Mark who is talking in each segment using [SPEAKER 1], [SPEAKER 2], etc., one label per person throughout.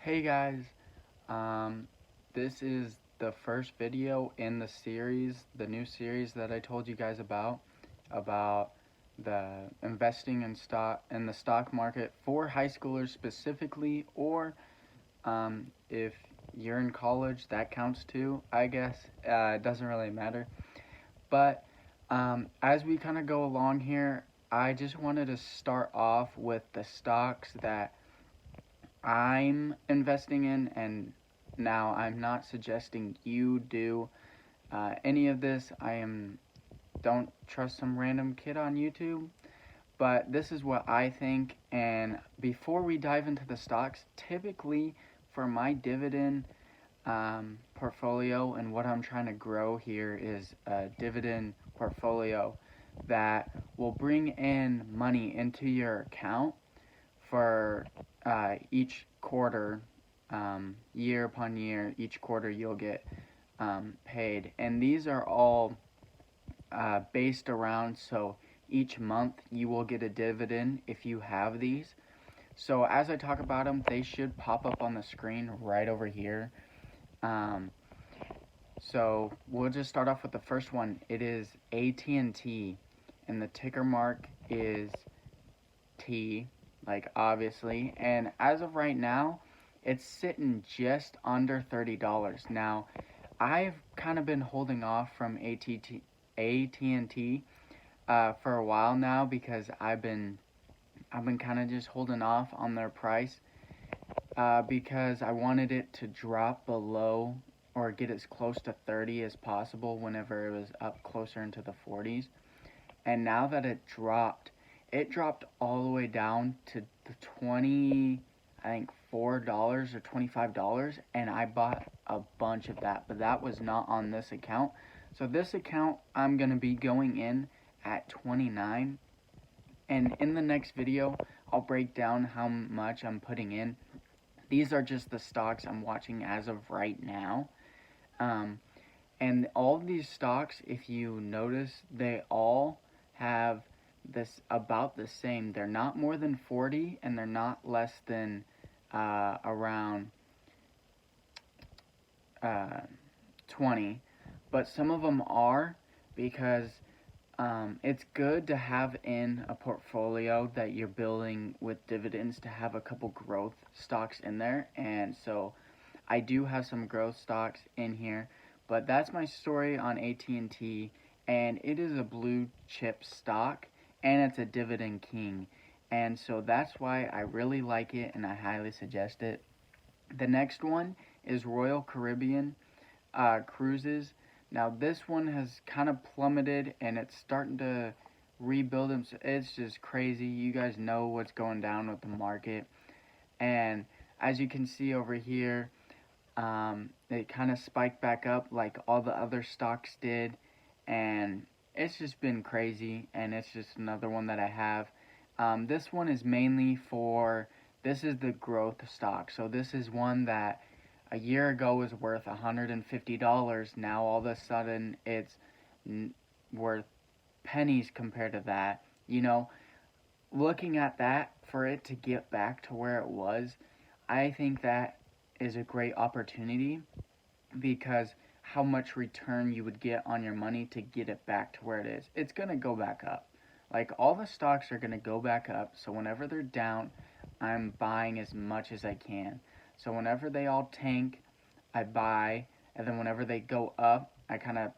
[SPEAKER 1] Hey guys, this is the first video in the series, the new series that I told you guys about the investing in the stock market for high schoolers specifically, or if you're in college, that counts too, I guess. It doesn't really matter. But as we kind of go along here, I just wanted to start off with the stocks that I'm investing in, and now I'm not suggesting you do any of this. Don't trust some random kid on YouTube, but this is what I think. And before we dive into the stocks, typically for my dividend portfolio, and what I'm trying to grow here is a dividend portfolio that will bring in money into your account for each quarter, year upon year. Each quarter you'll get paid, and these are all based around, so each month you will get a dividend if you have these. So as I talk about them, they should pop up on the screen right over here. um, so we'll just start off with the first one. It is AT&T, and the ticker mark is T, like obviously. And as of right now, it's sitting just under $30. Now, I've kind of been holding off from AT&T for a while now, because I've been kind of just holding off on their price, because I wanted it to drop below or get as close to 30 as possible whenever it was up closer into the 40s. And now that it dropped all the way down to the 20, I think $4 or $25, and I bought a bunch of that, but that was not on this account. So this account, I'm going to be going in at 29, and in the next video, I'll break down how much I'm putting in. These are just the stocks I'm watching as of right now. And all of these stocks, if you notice, they all have this about the same. They're not more than 40, and they're not less than around 20. But some of them are, because it's good to have in a portfolio that you're building with dividends, to have a couple growth stocks in there. And so I do have some growth stocks in here, but that's my story on AT&T, and it is a blue chip stock, and it's a dividend king, and so that's why I really like it and I highly suggest it. The next one is Royal Caribbean Cruises. Now this one has kind of plummeted, and it's starting to rebuild. It's just crazy. You guys know what's going down with the market, and as you can see over here, it kind of spiked back up like all the other stocks did, and it's just been crazy, and it's just another one that I have. This one is mainly this is the growth stock. So this is one that a year ago was worth $150. Now all of a sudden it's worth pennies compared to that. Looking at that, for it to get back to where it was, I think that is a great opportunity, because how much return you would get on your money to get it back to where it is. It's going to go back up. Like, all the stocks are going to go back up, so whenever they're down, I'm buying as much as I can. So whenever they all tank, I buy, and then whenever they go up, I kind of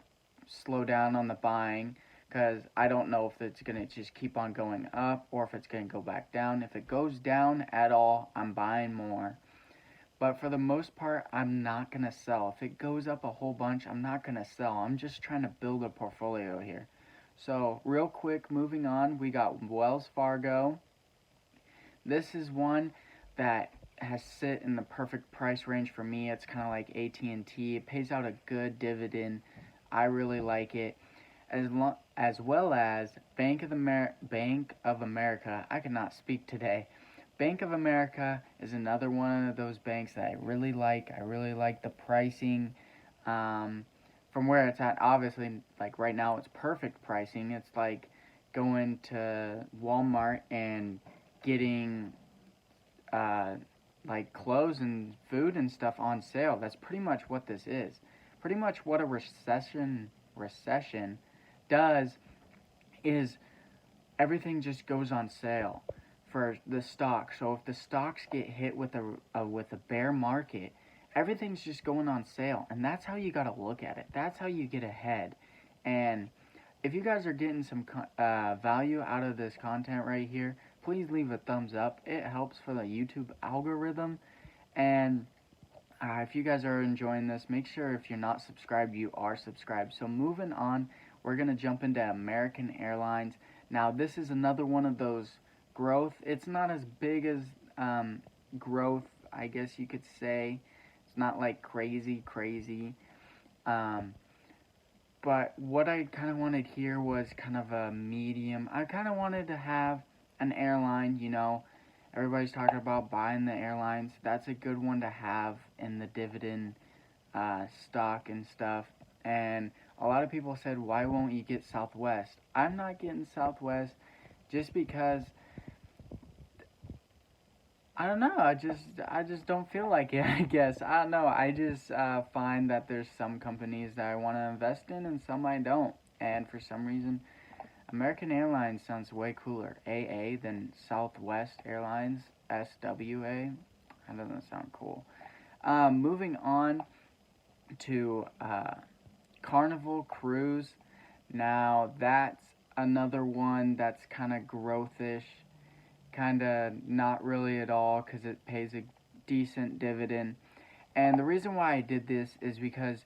[SPEAKER 1] slow down on the buying, because I don't know if it's going to just keep on going up or if it's going to go back down. If it goes down at all, I'm buying more. But for the most part, I'm not going to sell. If it goes up a whole bunch, I'm not going to sell. I'm just trying to build a portfolio here. So real quick, moving on, we got Wells Fargo. This is one that has sit in the perfect price range for me. It's kind of like AT&T. It pays out a good dividend. I really like it. As well as Bank of America. I cannot speak today. Bank of America is another one of those banks that I really like. I really like the pricing from where it's at. Obviously, like right now, it's perfect pricing. It's like going to Walmart and getting like clothes and food and stuff on sale. That's pretty much what this is. Pretty much what a recession does is everything just goes on sale for the stock. So if the stocks get hit with a bear market, everything's just going on sale, and that's how you got to look at it. That's how you get ahead. And if you guys are getting some value out of this content right here, please leave a thumbs up. It helps for the YouTube algorithm. And if you guys are enjoying this, make sure if you're not subscribed, you are subscribed. So moving on, we're going to jump into American Airlines. Now, this is another one of those growth. It's not as big as growth, I guess you could say. It's not like crazy. But what I kind of wanted here was kind of a medium. I kind of wanted to have an airline, you know. Everybody's talking about buying the airlines. That's a good one to have in the dividend stock and stuff. And a lot of people said, why won't you get Southwest? I'm not getting Southwest just because, I don't know, I just don't feel like it, I guess. I don't know, I just find that there's some companies that I want to invest in and some I don't. And for some reason, American Airlines sounds way cooler, AA, than Southwest Airlines, SWA. That doesn't sound cool. Moving on to Carnival Cruise. Now, that's another one that's kind of growthish. Kind of not really at all, because it pays a decent dividend. And the reason why I did this is because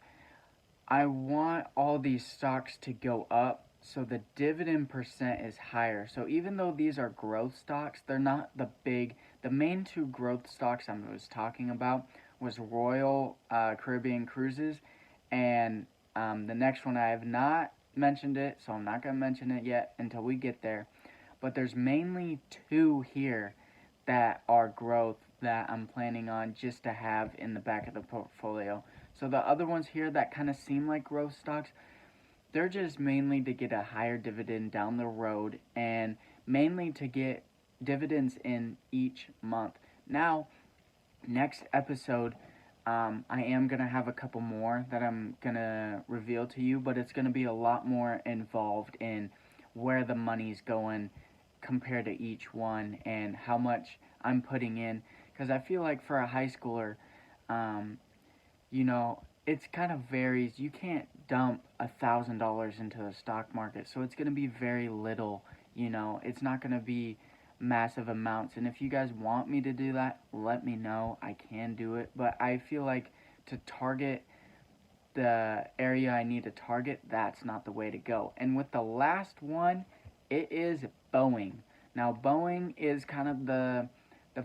[SPEAKER 1] I want all these stocks to go up so the dividend percent is higher. So even though these are growth stocks, they're not the main two growth stocks I was talking about was Royal Caribbean Cruises, and the next one I have not mentioned it, so I'm not going to mention it yet until we get there. But there's mainly two here that are growth that I'm planning on just to have in the back of the portfolio. So the other ones here that kind of seem like growth stocks, they're just mainly to get a higher dividend down the road and mainly to get dividends in each month. Now, next episode, I am going to have a couple more that I'm going to reveal to you, but it's going to be a lot more involved in where the money's going compared to each one and how much I'm putting in. Because I feel like for a high schooler, you know, it's kind of varies. You can't dump $1,000 into the stock market, so it's going to be very little, you know. It's not going to be massive amounts, and if you guys want me to do that, let me know. I can do it, but I feel like to target the area I need to target, that's not the way to go. And with the last one, it is Boeing. Now, Boeing is kind of the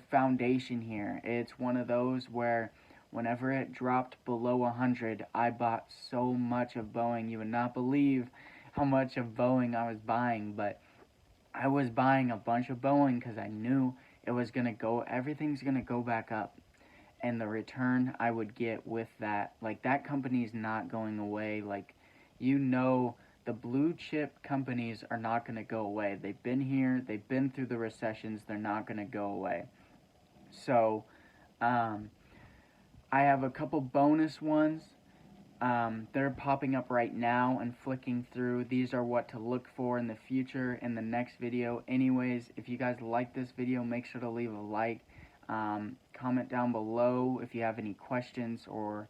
[SPEAKER 1] foundation here. It's one of those where whenever it dropped below 100, I bought so much of Boeing. You would not believe how much of Boeing I was buying, but I was buying a bunch of Boeing because I knew it was going to go, everything's going to go back up. And the return I would get with that, like that company's not going away. Like, you know, the blue chip companies are not going to go away. They've been here, they've been through the recessions, they're not going to go away. So, I have a couple bonus ones. They're popping up right now and flicking through. These are what to look for in the future in the next video. Anyways, if you guys like this video, make sure to leave a like. Comment down below if you have any questions or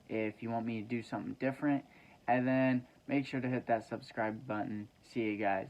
[SPEAKER 1] if you want me to do something different. And then make sure to hit that subscribe button. See you guys.